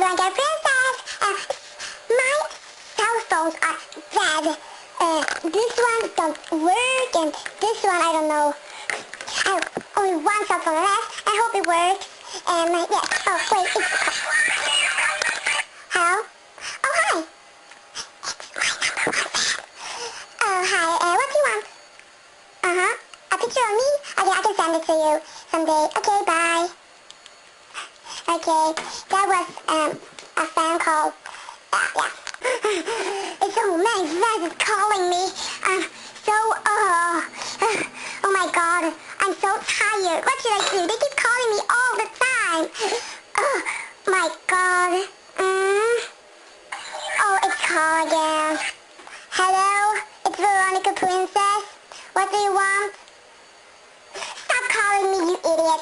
Blanket Princess. My cell phones are dead. This one don't work, and this one I don't know. I have only one cell phone left. I hope it works. Yes. Oh wait, it's hello. Oh hi. Oh hi. What do you want? A picture of me? Okay, I can send it to you someday. Okay, bye. Okay, that was a fan call. Yeah. It's so many friends calling me. Oh my god, I'm so tired. What should I do? They keep calling me all the time. Oh my god. Oh, it's call again. Hello, it's Veronica Princess. What do you want? Stop calling me, you idiot.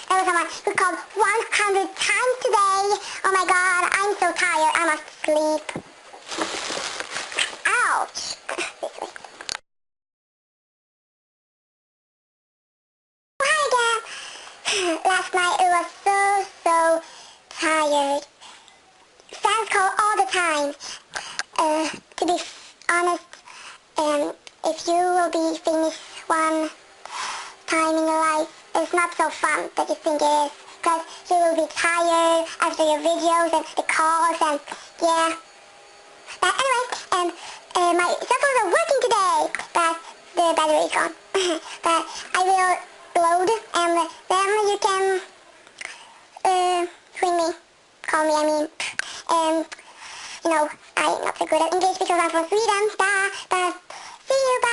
There was someone who called 100 times today. Oh my god, I'm so tired. I must sleep. Ouch. Hi again. Last night it was so tired. Fans call all the time. To be honest, if you will be famous one time in your life, it's not so fun that you think it is. Because you will be tired after your videos and the calls and yeah. But anyway, my cell phones are working today, but the battery is gone. But I will load and then you can ring me, call me, I mean. You know, I'm not so good at English because I'm from Sweden, but see you, bye.